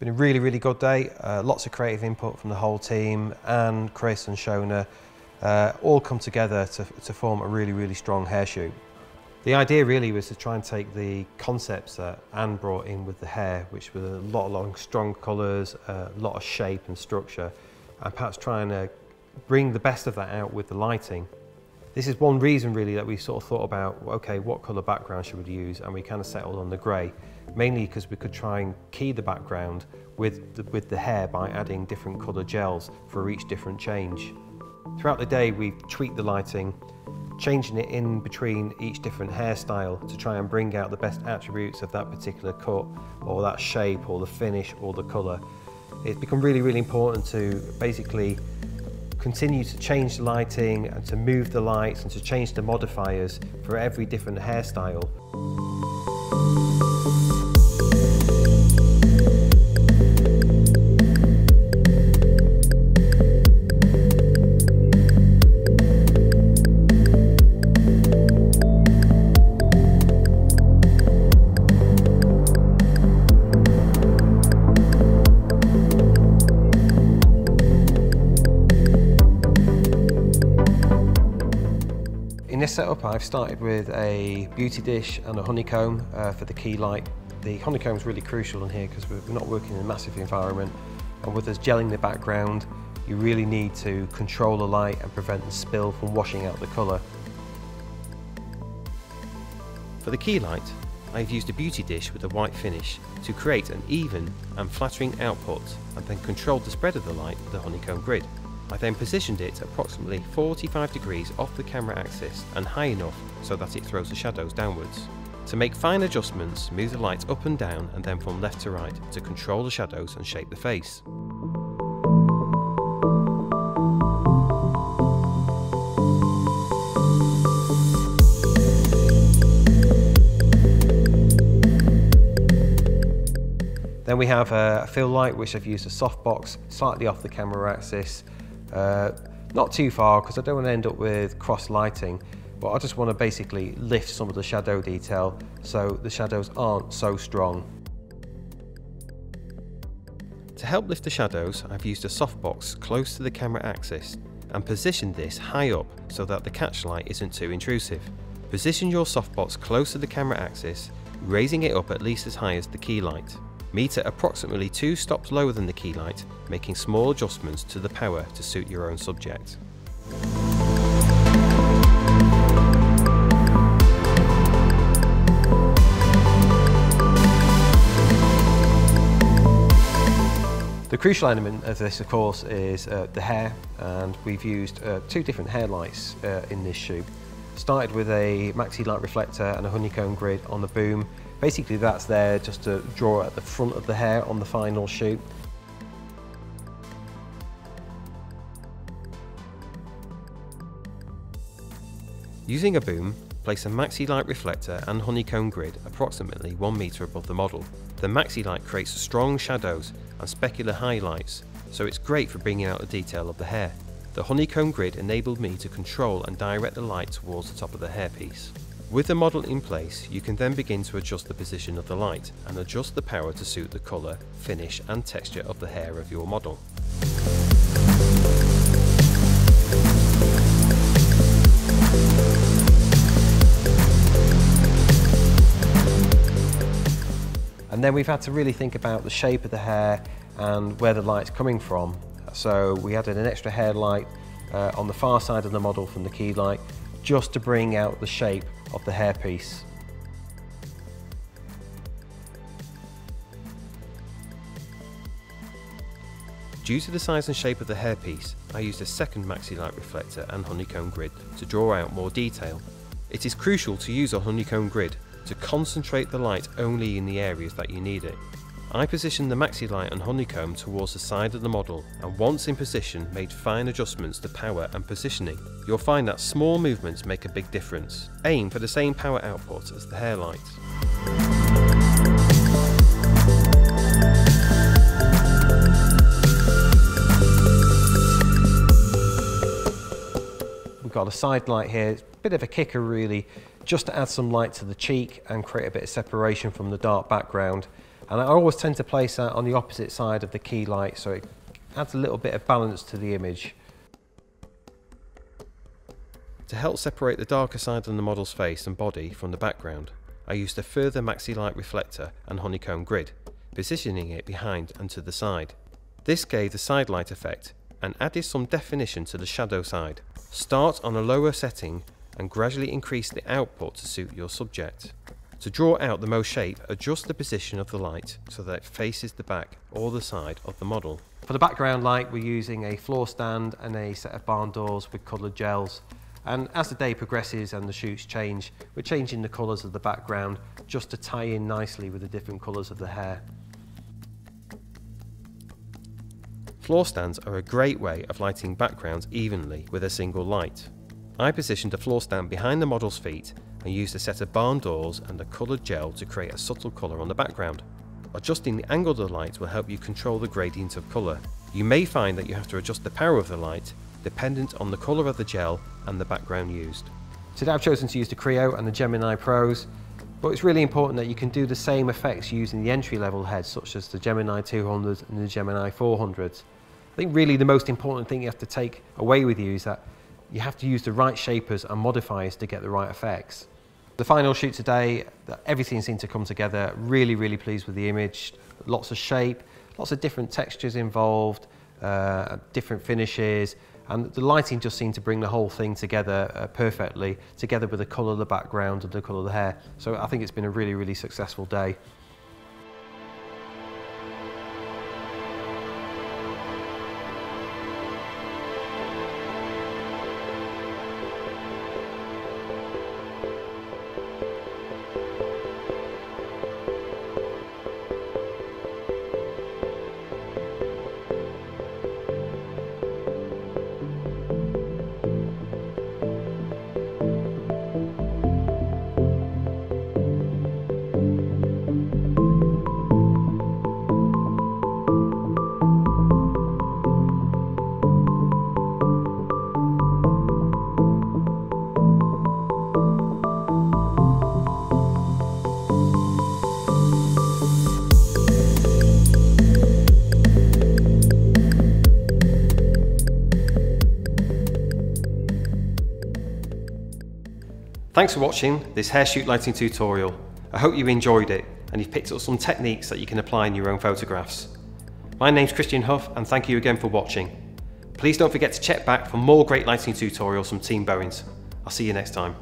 been a really, really good day. Lots of creative input from the whole team, and Chris and Shona all come together to form a really, really strong hair shoot. The idea really was to try and take the concepts that Anne brought in with the hair, which were a lot of strong colours, a lot of shape and structure, and perhaps trying to bring the best of that out with the lighting. This is one reason really that we sort of thought about, okay, what colour background should we use, and we kind of settled on the grey, mainly because we could try and key the background with the hair by adding different colour gels for each different change. Throughout the day we tweaked the lighting, changing it in between each different hairstyle to try and bring out the best attributes of that particular cut, or that shape, or the finish, or the colour. It's become really, really important to basically continue to change the lighting and to move the lights and to change the modifiers for every different hairstyle. In this setup I've started with a beauty dish and a honeycomb for the key light. The honeycomb is really crucial in here because we're not working in a massive environment, and with us gelling the background you really need to control the light and prevent the spill from washing out the colour. For the key light I've used a beauty dish with a white finish to create an even and flattering output, and then controlled the spread of the light with a honeycomb grid. I then positioned it approximately 45 degrees off the camera axis and high enough so that it throws the shadows downwards. To make fine adjustments, move the light up and down and then from left to right to control the shadows and shape the face. Then we have a fill light, which I've used a Softbox slightly off the camera axis. Not too far because I don't want to end up with cross lighting, but I just want to basically lift some of the shadow detail so the shadows aren't so strong. To help lift the shadows, I've used a softbox close to the camera axis and positioned this high up so that the catch light isn't too intrusive. Position your softbox close to the camera axis, raising it up at least as high as the key light. Meet at approximately 2 stops lower than the key light, making small adjustments to the power to suit your own subject. The crucial element of this, of course, is the hair, and we've used 2 different hair lights in this shoot. Started with a Maxilite reflector and a honeycomb grid on the boom. Basically that's there just to draw at the front of the hair on the final shoot. Using a boom, place a Maxilite reflector and honeycomb grid approximately 1 metre above the model. The Maxilite creates strong shadows and specular highlights, so it's great for bringing out the detail of the hair. The honeycomb grid enabled me to control and direct the light towards the top of the hairpiece. With the model in place, you can then begin to adjust the position of the light and adjust the power to suit the colour, finish and texture of the hair of your model. And then we've had to really think about the shape of the hair and where the light's coming from. So we added an extra hair light on the far side of the model from the key light, just to bring out the shape of the hairpiece. Due to the size and shape of the hairpiece, I used a second Maxilite reflector and honeycomb grid to draw out more detail. It is crucial to use a honeycomb grid to concentrate the light only in the areas that you need it. I positioned the Maxilite and honeycomb towards the side of the model, and once in position made fine adjustments to power and positioning. You'll find that small movements make a big difference. Aim for the same power output as the hair light. We've got a side light here, it's a bit of a kicker really, just to add some light to the cheek and create a bit of separation from the dark background. And I always tend to place that on the opposite side of the key light so it adds a little bit of balance to the image. To help separate the darker side of the model's face and body from the background, I used a further Maxilite reflector and honeycomb grid, positioning it behind and to the side. This gave the sidelight effect and added some definition to the shadow side. Start on a lower setting and gradually increase the output to suit your subject. To draw out the most shape, adjust the position of the light so that it faces the back or the side of the model. For the background light, we're using a floor stand and a set of barn doors with coloured gels. And as the day progresses and the shoots change, we're changing the colours of the background just to tie in nicely with the different colours of the hair. Floor stands are a great way of lighting backgrounds evenly with a single light. I positioned a floor stand behind the model's feet and used a set of barn doors and a coloured gel to create a subtle colour on the background. Adjusting the angle of the light will help you control the gradient of colour. You may find that you have to adjust the power of the light dependent on the colour of the gel and the background used. Today I've chosen to use the Creo and the Gemini Pros, but it's really important that you can do the same effects using the entry-level heads such as the Gemini 200 and the Gemini 400s. I think really the most important thing you have to take away with you is that you have to use the right shapers and modifiers to get the right effects. The final shoot today, everything seemed to come together. Really pleased with the image. Lots of shape, lots of different textures involved, different finishes, and the lighting just seemed to bring the whole thing together perfectly, together with the colour of the background and the colour of the hair. So I think it's been a really successful day. Thanks for watching this hair shoot lighting tutorial. I hope you enjoyed it and you've picked up some techniques that you can apply in your own photographs. My name's Christian Hough and thank you again for watching. Please don't forget to check back for more great lighting tutorials from TeamBowens. I'll see you next time.